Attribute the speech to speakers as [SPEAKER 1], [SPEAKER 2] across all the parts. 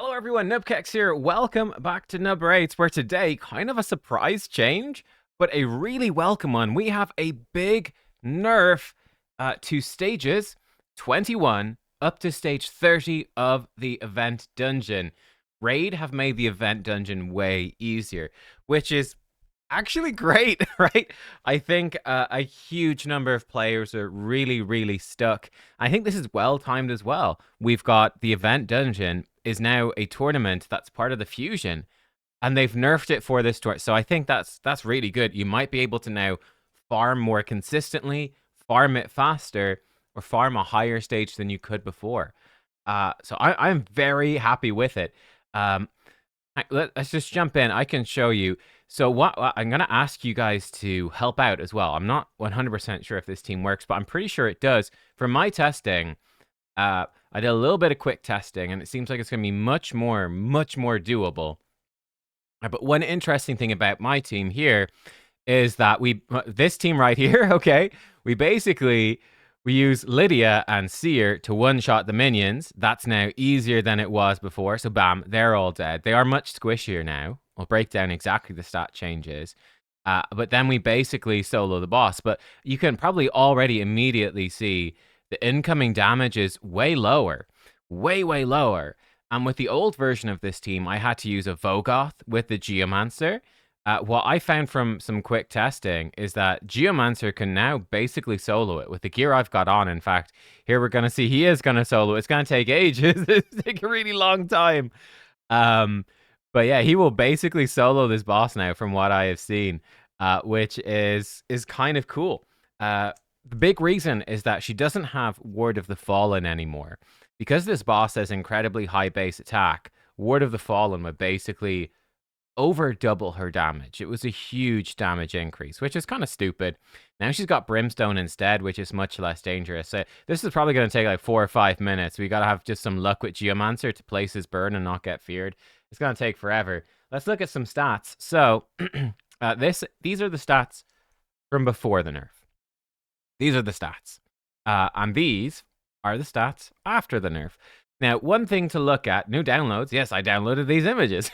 [SPEAKER 1] Hello everyone, nubkeks here. Welcome back to Nub Rates, where today, kind of a surprise change, but a really welcome one. We have a big nerf to stages 21 up to stage 30 of the Event Dungeon. Raid have made the Event Dungeon way easier, which is actually great, right? I think a huge number of players are really stuck. I think this is well timed as well. We've got the Event Dungeon is now a tournament that's part of the Fusion, and they've nerfed it for this tour. So I think that's really good. You might be able to now farm more consistently, farm it faster, or farm a higher stage than you could before. So I'm very happy with it. Let's just jump in. I can show you. So what I'm going to ask you guys to help out as well. I'm not 100% sure if this team works, but I'm pretty sure it does. For my testing, I did a little bit of quick testing, and it seems like it's going to be much more doable. But one interesting thing about my team here is that this team right here, okay, we use Lydia and Seer to one-shot the minions. That's now easier than it was before. So bam, they're all dead. They are much squishier now. I'll break down exactly the stat changes. But then we basically solo the boss. But you can probably already immediately see the incoming damage is way lower. Way lower. And with the old version of this team, I had to use a Vogoth with the Geomancer. What I found from some quick testing is that Geomancer can now basically solo it with the gear I've got on. In fact, here we're going to see he is going to solo. It's going to take ages. It's take a really long time. But yeah, he will basically solo this boss now from what I have seen, which is kind of cool. The big reason is that she doesn't have Ward of the Fallen anymore. Because this boss has incredibly high base attack, Ward of the Fallen would basically over double her damage. It was a huge damage increase, which is kind of stupid. Now she's got Brimstone instead, which is much less dangerous. So this is probably going to take like 4 or 5 minutes. We got to have just some luck with Geomancer to place his burn and not get feared. It's going to take forever. Let's look at some stats. So these are the stats from before the nerf. These are the stats. And these are the stats after the nerf. Now, one thing to look at, new downloads. Yes, I downloaded these images.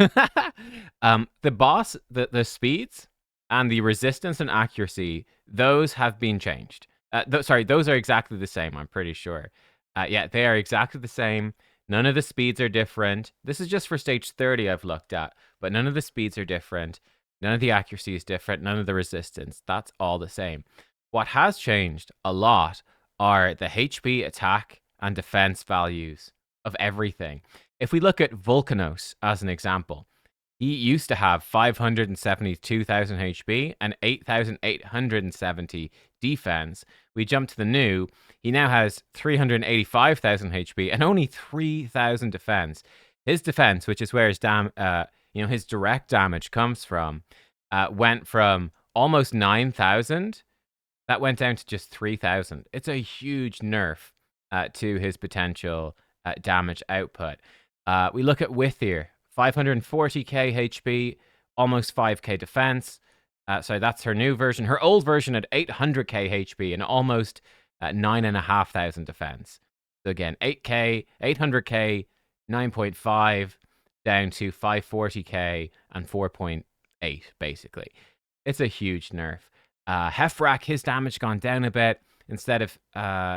[SPEAKER 1] The boss, the speeds, and the resistance and accuracy, those have been changed. Sorry, those are exactly the same, I'm pretty sure. Yeah, they are exactly the same. None of the speeds are different. This is just for stage 30 I've looked at, but none of the speeds are different. None of the accuracy is different. None of the resistance. That's all the same. What has changed a lot are the HP, attack, and defense values of everything. If we look at Volcanos as an example, he used to have 572,000 HP and 8,870 defense. We jump to the new, he now has 385,000 HP and only 3,000 defense. His defense, which is where his his direct damage comes from, went from almost 9,000. That went down to just 3,000. It's a huge nerf to his potential damage output. We look at Withier, 540k HP, almost 5k defense. So that's her new version. Her old version had 800k HP and almost 9,500 defense. So again, 8k, 800k, 9.5 down to 540k and 4.8 basically. It's a huge nerf. Hefrak, his damage gone down a bit. Instead of,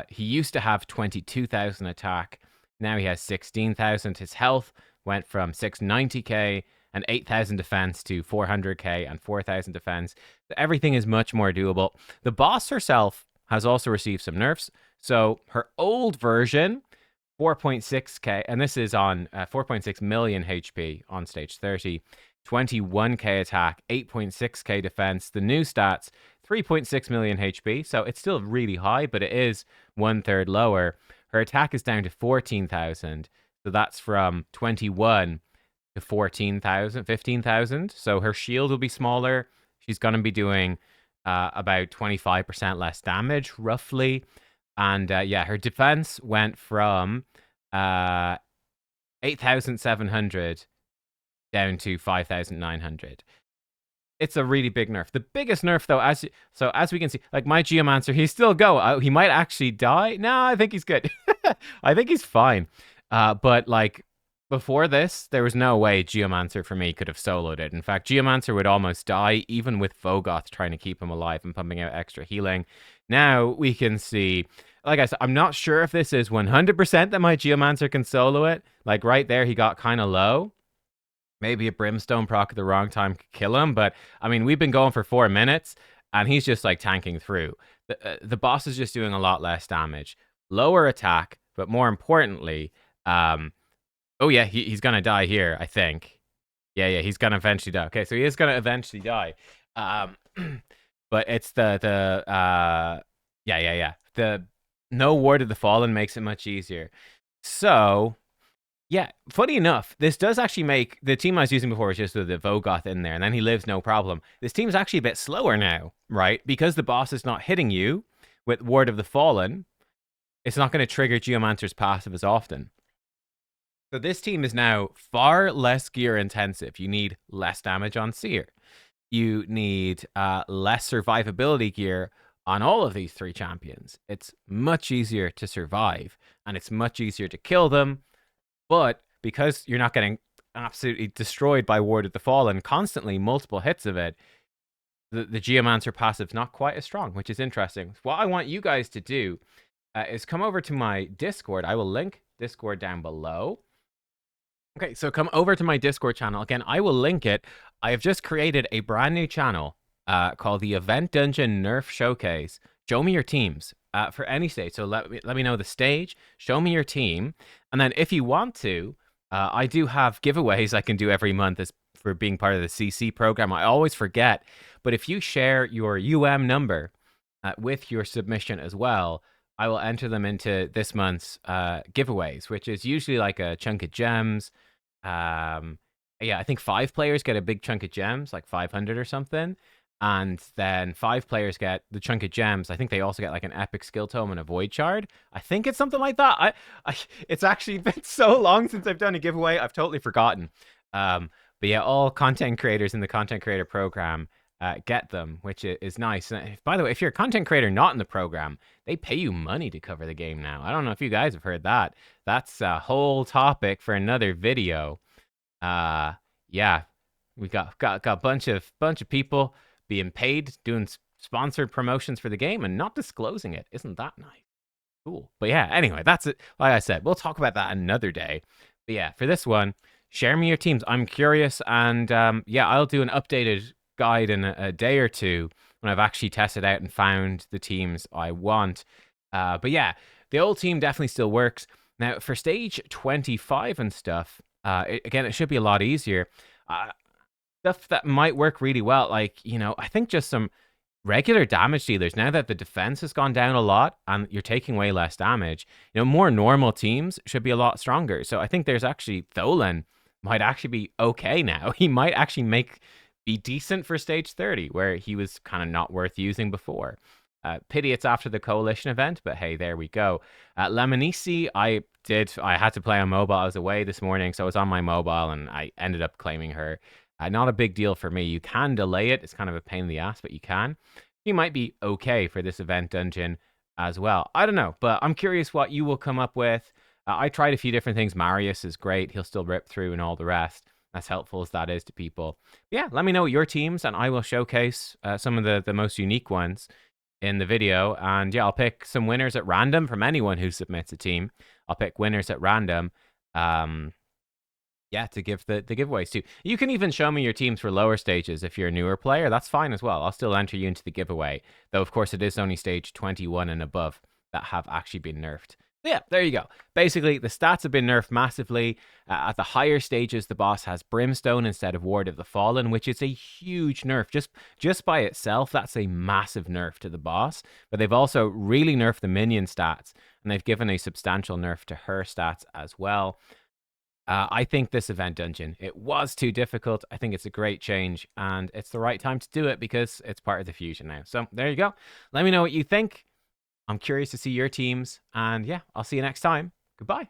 [SPEAKER 1] he used to have 22,000 attack. Now he has 16,000. His health went from 690k and 8,000 defense to 400k and 4,000 defense. So everything is much more doable. The boss herself has also received some nerfs. So her old version, 4.6k, and this is on 4.6 million HP on stage 30. 21k attack, 8.6k defense. The new stats, 3.6 million HP, so it's still really high, but it is 1/3 lower. Her attack is down to 14,000, so that's from 21 to 14,000, 15,000. So her shield will be smaller. She's going to be doing about 25% less damage, roughly. And yeah, her defense went from 8,700 down to 5,900. It's a really big nerf. The biggest nerf, though, as we can see, like my Geomancer, he's still go. He might actually die. No, I think he's good. I think he's fine. But like Before this, there was no way Geomancer for me could have soloed it. In fact, Geomancer would almost die, even with Vogoth trying to keep him alive and pumping out extra healing. Now we can see, like I said, I'm not sure if this is 100% that my Geomancer can solo it. Like right there, he got kind of low. Maybe a Brimstone proc at the wrong time could kill him. But I mean, we've been going for 4 minutes and he's just like tanking through. The boss is just doing a lot less damage. Lower attack, but more importantly, oh yeah, he's gonna die here, I think. Yeah, he's gonna eventually die. Okay, so he is gonna eventually die. But it's yeah. The no Ward of the Fallen makes it much easier. So yeah, funny enough, this does actually make the team I was using before was just with the Vogoth in there, and then he lives no problem. This team's actually a bit slower now, right? Because the boss is not hitting you with Ward of the Fallen, it's not going to trigger Geomancer's passive as often. So this team is now far less gear intensive. You need less damage on Seer. You need less survivability gear on all of these 3 champions. It's much easier to survive, and it's much easier to kill them. But because you're not getting absolutely destroyed by Ward of the Fallen constantly, multiple hits of it, the Geomancer passive's not quite as strong, which is interesting. What I want you guys to do is come over to my Discord. I will link Discord down below. Okay, so come over to my Discord channel. Again, I will link it. I have just created a brand new channel called the Event Dungeon Nerf Showcase. Show me your teams for any stage. So let me know the stage. Show me your team. And then if you want to, I do have giveaways I can do every month as for being part of the CC program. I always forget. But if you share your number with your submission as well, I will enter them into this month's giveaways, which is usually like a chunk of gems. Yeah, I think 5 players get a big chunk of gems, like 500 or something. And then 5 players get the chunk of gems. I think they also get like an epic skill tome and a void shard. I think it's something like that. It's actually been so long since I've done a giveaway. I've totally forgotten. But yeah, all content creators in the content creator program get them, which is nice. And by the way, if you're a content creator not in the program, they pay you money to cover the game now. I don't know if you guys have heard that. That's a whole topic for another video. Yeah, we got a bunch of people being paid doing sponsored promotions for the game and not disclosing it. Isn't that nice? Cool. But yeah, anyway, that's it. Like I said, we'll talk about that another day. But yeah, for this one, share me your teams. I'm curious, and yeah, I'll do an updated guide in a day or two when I've actually tested out and found the teams I want. But yeah, the old team definitely still works. Now, for stage 25 and stuff, again, it should be a lot easier. Stuff that might work really well, like, you know, I think just some regular damage dealers. Now that the defense has gone down a lot and you're taking way less damage, you know, more normal teams should be a lot stronger. So I think there's actually Tholen might actually be okay now. He might actually be decent for stage 30, where he was kind of not worth using before. Pity it's after the coalition event, but hey, there we go. Lemonisi, I had to play on mobile. I was away this morning, so I was on my mobile and I ended up claiming her. Not a big deal for me. You can delay it. It's kind of a pain in the ass, but you can. He might be okay for this event dungeon as well. I don't know, but I'm curious what you will come up with. I tried a few different things. Marius is great. He'll still rip through and all the rest. As helpful as that is to people. Yeah, let me know your teams, and I will showcase some of the most unique ones in the video. And yeah, I'll pick some winners at random from anyone who submits a team. I'll pick winners at random. Yeah, to give the giveaways to. You can even show me your teams for lower stages if you're a newer player. That's fine as well. I'll still enter you into the giveaway. Though, of course, it is only stage 21 and above that have actually been nerfed. Yeah, there you go. Basically, the stats have been nerfed massively. At the higher stages, the boss has Brimstone instead of Ward of the Fallen, which is a huge nerf. Just by itself, that's a massive nerf to the boss. But they've also really nerfed the minion stats, and they've given a substantial nerf to her stats as well. I think this event dungeon, it was too difficult. I think it's a great change, and it's the right time to do it because it's part of the fusion now. So there you go. Let me know what you think. I'm curious to see your teams, and yeah, I'll see you next time. Goodbye.